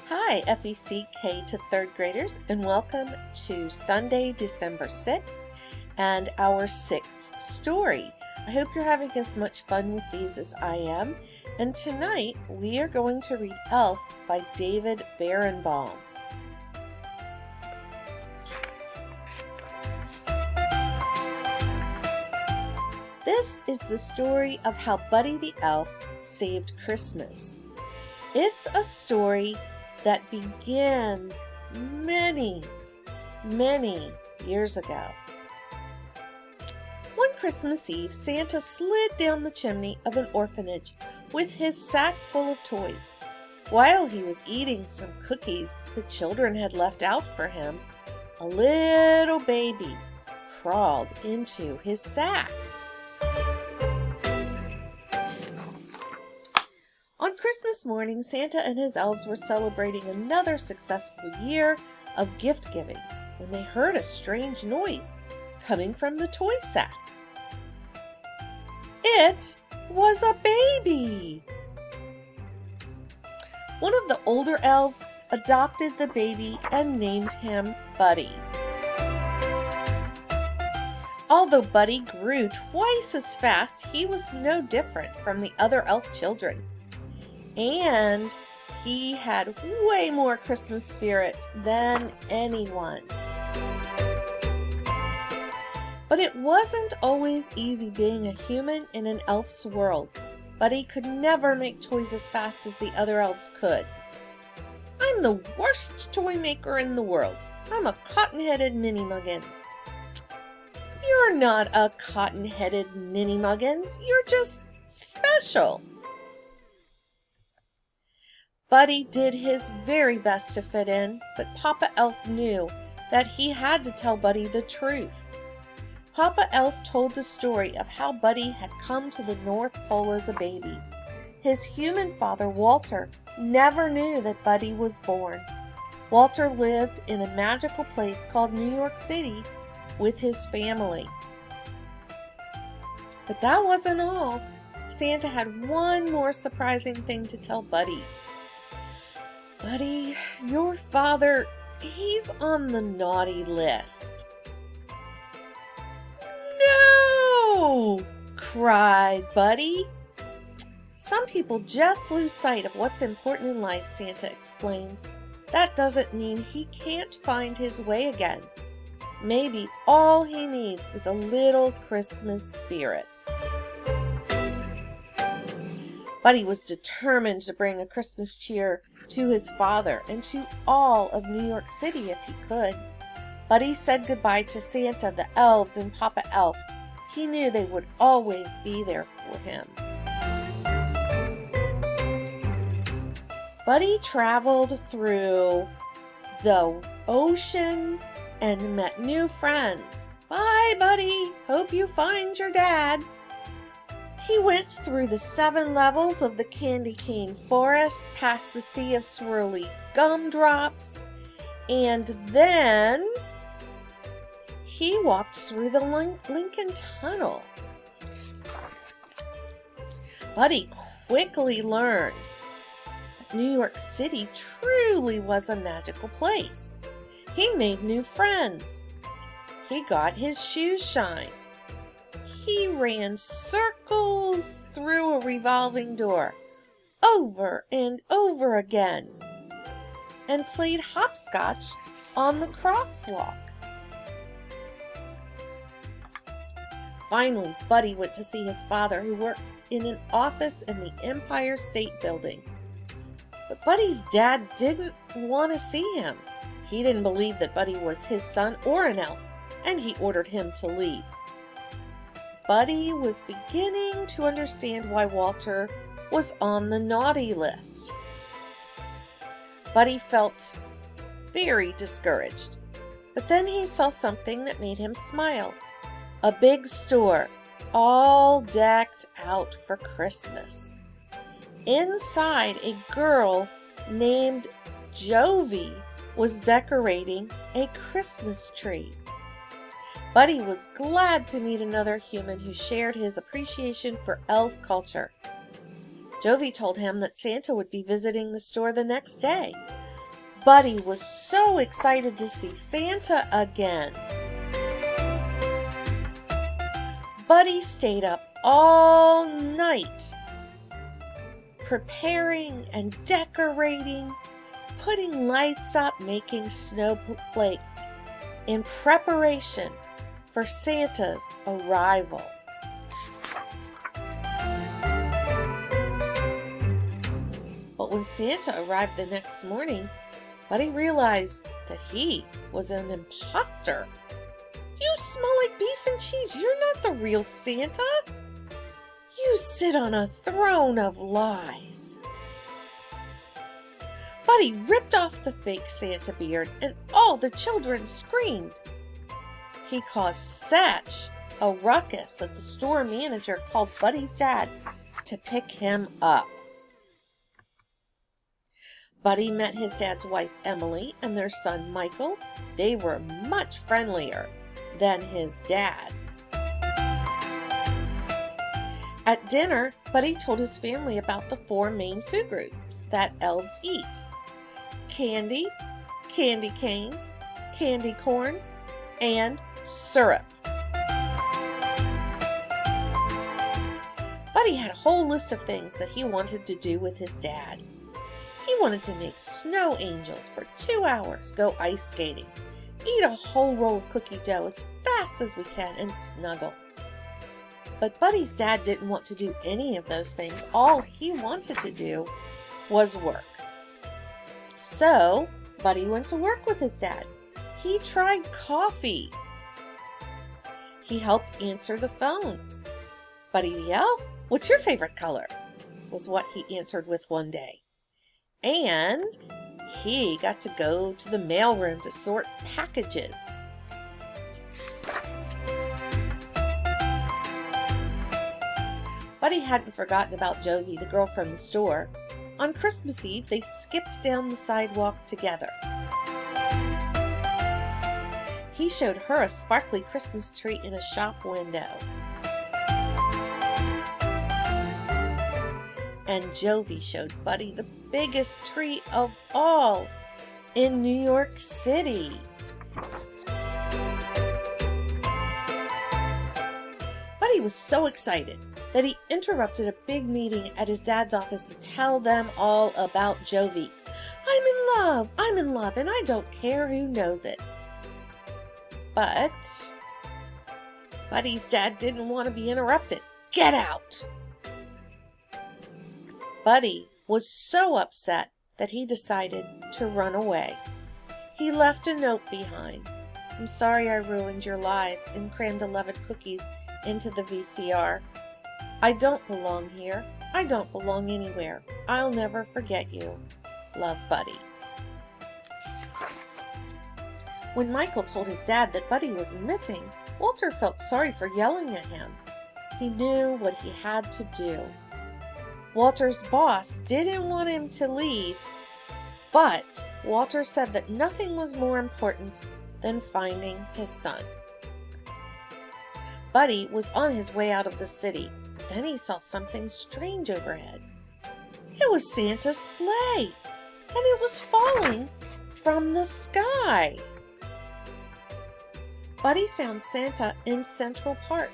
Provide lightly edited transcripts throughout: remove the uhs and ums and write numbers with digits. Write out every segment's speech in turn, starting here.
Hi, FEC K to 3rd graders, and welcome to Sunday, December 6th, and our 6th story. I hope you're having as much fun with these as I am, and tonight we are going to read Elf by David Berenbaum. This is the story of how Buddy the Elf saved Christmas. It's a story that begins many years ago. One Christmas Eve, Santa slid down the chimney of an orphanage with his sack full of toys. While he was eating some cookies the children had left out for him, a little baby crawled into his sack. On Christmas morning, Santa and his elves were celebrating another successful year of gift giving when they heard a strange noise coming from the toy sack. It was a baby! One of the older elves adopted the baby and named him Buddy. Although Buddy grew twice as fast, he was no different from the other elf children. And he had way more Christmas spirit than anyone. But it wasn't always easy being a human in an elf's world. Buddy could never make toys as fast as the other elves could. "I'm the worst toy maker in the world. I'm a cotton-headed ninny-muggins." "You're not a cotton-headed ninny-muggins. You're just special." Buddy did his very best to fit in, but Papa Elf knew that he had to tell Buddy the truth. Papa Elf told the story of how Buddy had come to the North Pole as a baby. His human father, Walter, never knew that Buddy was born. Walter lived in a magical place called New York City with his family. But that wasn't all. Santa had one more surprising thing to tell Buddy. "Buddy, your father, he's on the naughty list." "No!" cried Buddy. "Some people just lose sight of what's important in life," Santa explained. "That doesn't mean he can't find his way again. Maybe all he needs is a little Christmas spirit." Buddy was determined to bring a Christmas cheer to his father and to all of New York City if he could. Buddy said goodbye to Santa, the elves, and Papa Elf. He knew they would always be there for him. Buddy traveled through the ocean and met new friends. "Bye, Buddy. Hope you find your dad." He went through the 7 levels of the candy cane forest, past the sea of swirly gumdrops, and then he walked through the Lincoln Tunnel. Buddy quickly learned that New York City truly was a magical place. He made new friends. He got his shoes shined. He ran circles through a revolving door, over and over again, and played hopscotch on the crosswalk. Finally, Buddy went to see his father, who worked in an office in the Empire State Building. But Buddy's dad didn't want to see him. He didn't believe that Buddy was his son or an elf, and he ordered him to leave. Buddy was beginning to understand why Walter was on the naughty list. Buddy felt very discouraged, but then he saw something that made him smile. A big store, all decked out for Christmas. Inside, a girl named Jovi was decorating a Christmas tree. Buddy was glad to meet another human who shared his appreciation for elf culture. Jovi told him that Santa would be visiting the store the next day. Buddy was so excited to see Santa again. Buddy stayed up all night, preparing and decorating, putting lights up, making snowflakes in preparation for Santa's arrival. But when Santa arrived the next morning, Buddy realized that he was an imposter. "You smell like beef and cheese. You're not the real Santa. You sit on a throne of lies." Buddy ripped off the fake Santa beard and all the children screamed. He caused such a ruckus that the store manager called Buddy's dad to pick him up. Buddy met his dad's wife Emily and their son Michael. They were much friendlier than his dad. At dinner, Buddy told his family about the 4 main food groups that elves eat: candy, candy canes, candy corns, and syrup. Buddy had a whole list of things that he wanted to do with his dad. He wanted to make snow angels for 2 hours, go ice skating, eat a whole roll of cookie dough as fast as we can, and snuggle. But Buddy's dad didn't want to do any of those things. All he wanted to do was work. So, Buddy went to work with his dad. He tried coffee. He helped answer the phones. "Buddy the Elf, what's your favorite color?" was what he answered with one day. And he got to go to the mailroom to sort packages. Buddy hadn't forgotten about Jovi, the girl from the store. On Christmas Eve, they skipped down the sidewalk together. He showed her a sparkly Christmas tree in a shop window. And Jovi showed Buddy the biggest tree of all in New York City. Buddy was so excited that he interrupted a big meeting at his dad's office to tell them all about Jovi. I'm in love, and I don't care who knows it." But Buddy's dad didn't want to be interrupted. "Get out!" Buddy was so upset that he decided to run away. He left a note behind. "I'm sorry I ruined your lives and crammed 11 cookies into the VCR. I don't belong here. I don't belong anywhere. I'll never forget you. Love, Buddy." When Michael told his dad that Buddy was missing, Walter felt sorry for yelling at him. He knew what he had to do. Walter's boss didn't want him to leave, but Walter said that nothing was more important than finding his son. Buddy was on his way out of the city. Then he saw something strange overhead. It was Santa's sleigh, and it was falling from the sky. Buddy found Santa in Central Park.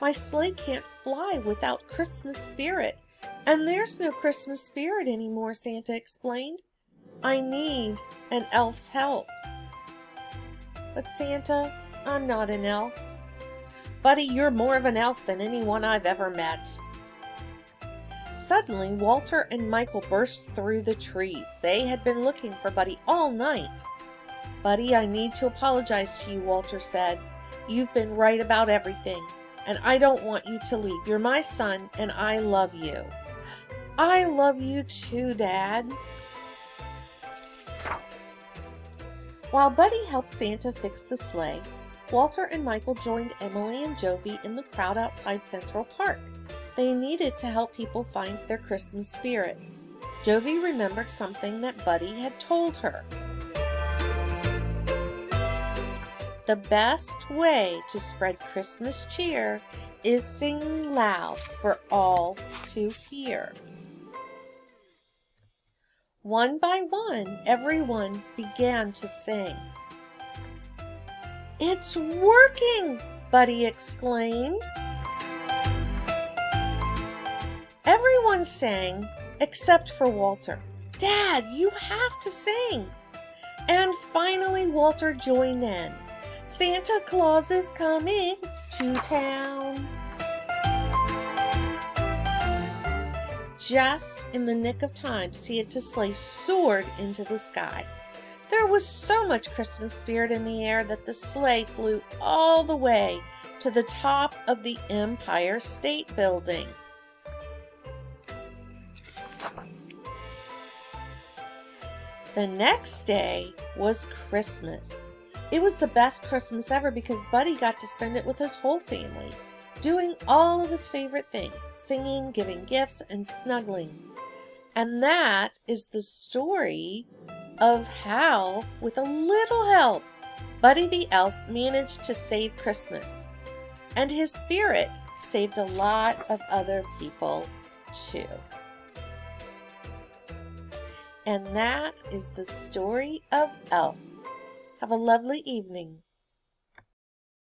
"My sleigh can't fly without Christmas spirit, and there's no Christmas spirit anymore," Santa explained. "I need an elf's help." "But Santa, I'm not an elf." "Buddy, you're more of an elf than anyone I've ever met." Suddenly, Walter and Michael burst through the trees. They had been looking for Buddy all night. "Buddy, I need to apologize to you," Walter said. "You've been right about everything, and I don't want you to leave. You're my son, and I love you." "I love you too, Dad." While Buddy helped Santa fix the sleigh, Walter and Michael joined Emily and Jovi in the crowd outside Central Park. They needed to help people find their Christmas spirit. Jovi remembered something that Buddy had told her. "The best way to spread Christmas cheer is singing loud for all to hear." One by one, everyone began to sing. "It's working!" Buddy exclaimed. Everyone sang except for Walter. "Dad, you have to sing!" And finally Walter joined in. "Santa Claus is coming to town." Just in the nick of time, Santa's sleigh soared into the sky. There was so much Christmas spirit in the air that the sleigh flew all the way to the top of the Empire State Building. The next day was Christmas. It was the best Christmas ever because Buddy got to spend it with his whole family, doing all of his favorite things, singing, giving gifts, and snuggling. And that is the story of how, with a little help, Buddy the Elf managed to save Christmas. And his spirit saved a lot of other people too. And that is the story of Elf. Have a lovely evening.